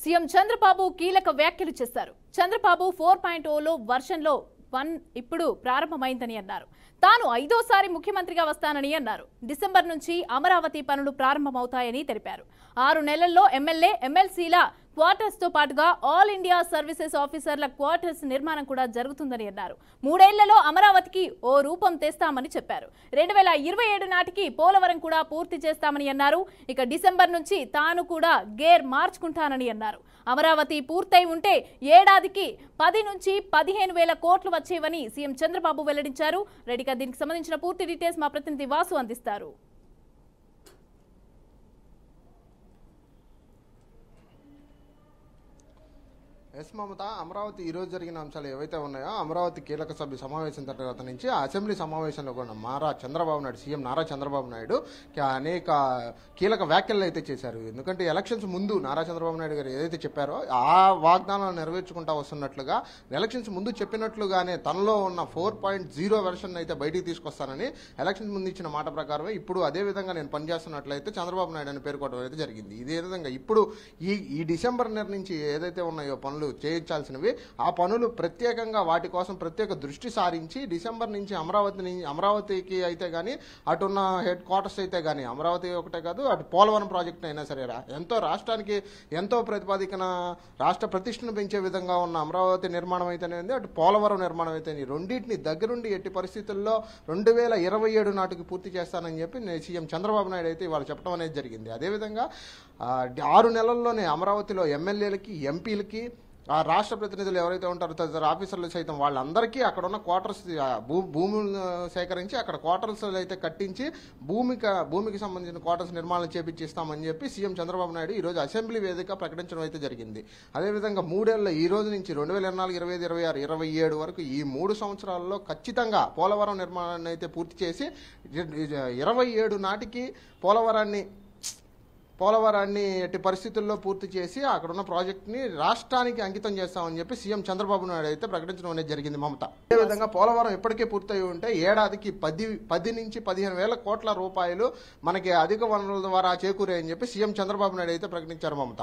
CM Chandrababu కీలక వ్యాఖ్యలు చేశారు. చంద్రబాబు 4.0లో వర్షన్లో 1 ఇప్పుడు ప్రారంభమైందని అన్నారు. తాను 5వ ముఖ్యమంత్రిగా వస్తానని అన్నారు. డిసెంబర్ నుంచి అమరావతి పనులు ప్రారంభమవుతాయని తెలిపారు. 6 నెలల్లో ఎమ్మెల్యే ఎమ్మెల్సీల క్వార్టర్స్ తో పాటుగా ఆల్ ఇండియా సర్వీసెస్ ఆఫీసర్ల క్వార్టర్స్ నిర్మాణం కూడా జరుగుతుందని అన్నారు. 3 ఏళ్లలో అమరావతికి ఓ రూపం తెస్తామని చెప్పారు. 2027 నాటికి పోలవరం కూడా పూర్తి చేస్తామని అన్నారు. ఇక డిసెంబర్ నుంచి తాను కూడా గేర్ మార్చుకుంటానని అన్నారు. అమరావతి పూర్తయి ఉంటే ఏడాదికి 10 నుంచి 15,000 కోట్లు వచ్చేవని సీఎం చంద్రబాబు వెల్లడించారు. రెడీగా దీనికి సంబంధించిన పూర్తి డీటెయిల్స్ మా ప్రతినిధి వాసు అందిస్తారు. ఎస్ మమత, అమరావతి ఈ రోజు జరిగిన అంశాలు ఏవైతే ఉన్నాయో, అమరావతి కీలక సభ్య సమావేశం తర్వాత నుంచి అసెంబ్లీ సమావేశంలో కూడా సీఎం నారా చంద్రబాబు నాయుడు అనేక కీలక వ్యాఖ్యలు అయితే చేశారు. ఎందుకంటే ఎలక్షన్స్ ముందు నారా చంద్రబాబు నాయుడు గారు ఏదైతే చెప్పారో ఆ వాగ్దానాలు నెరవేర్చుకుంటా వస్తున్నట్లుగా, ఎలక్షన్స్ ముందు చెప్పినట్లుగానే తనలో ఉన్న 4.0 వెర్షన్ అయితే బయటికి తీసుకొస్తానని ఎలక్షన్స్ ముందు ఇచ్చిన మాట ప్రకారమే ఇప్పుడు అదే విధంగా నేను పనిచేస్తున్నట్లయితే చంద్రబాబు నాయుడు అని పేర్కోవడం అయితే జరిగింది. ఇదే విధంగా ఇప్పుడు ఈ డిసెంబర్ నెల నుంచి ఏదైతే ఉన్నాయో పనులు చేయించాల్సినవి, ఆ పనులు ప్రత్యేకంగా వాటి కోసం ప్రత్యేక దృష్టి సారించి డిసెంబర్ నుంచి అమరావతికి అయితే కానీ, అటున్న హెడ్ క్వార్టర్స్ అయితే కానీ, అమరావతి ఒకటే కాదు అటు పోలవరం ప్రాజెక్టు అయినా సరే రాష్ట్రానికి ఎంతో ప్రతిపాదికన రాష్ట్ర ప్రతిష్టను పెంచే విధంగా ఉన్న అమరావతి నిర్మాణం అయితేనేది, అటు పోలవరం నిర్మాణం అయితే రెండింటిని దగ్గరుండి ఎట్టి పరిస్థితుల్లో 2027 నాటికి పూర్తి చేస్తానని చెప్పి సీఎం చంద్రబాబు నాయుడు అయితే ఇవాళ చెప్పడం అనేది జరిగింది. అదేవిధంగా 6 నెలల్లోనే అమరావతిలో ఎమ్మెల్యేలకి, ఎంపీలకి, ఆ రాష్ట్ర ప్రతినిధులు ఎవరైతే ఉంటారో తదితర ఆఫీసర్లు సైతం వాళ్ళందరికీ అక్కడ ఉన్న క్వార్టర్స్ భూములు సేకరించి అక్కడ క్వార్టర్స్ అయితే కట్టించి భూమికి సంబంధించిన క్వార్టర్స్ నిర్మాణం చేపిస్తామని చెప్పి సీఎం చంద్రబాబు నాయుడు ఈరోజు అసెంబ్లీ వేదిక ప్రకటించడం అయితే జరిగింది. అదేవిధంగా 3 ఏళ్ల ఈ రోజు నుంచి 2024, 25, 26, 27 వరకు ఈ 3 సంవత్సరాల్లో ఖచ్చితంగా పోలవరం నిర్మాణాన్ని అయితే పూర్తి చేసి 27 నాటికి పోలవరాన్ని ఎట్టి పరిస్థితుల్లో పూర్తి చేసి అక్కడున్న ప్రాజెక్ట్ని రాష్ట్రానికి అంకితం చేస్తామని చెప్పి సీఎం చంద్రబాబు నాయుడు అయితే ప్రకటించడం అనేది జరిగింది మమత. అదేవిధంగా పోలవరం ఎప్పటికే పూర్తయి ఉంటే ఏడాదికి 10 నుంచి 15,000 కోట్ల రూపాయలు మనకి అధిక వనరుల ద్వారా చేకూరాయని చెప్పి సీఎం చంద్రబాబు నాయుడు అయితే ప్రకటించారు మమత.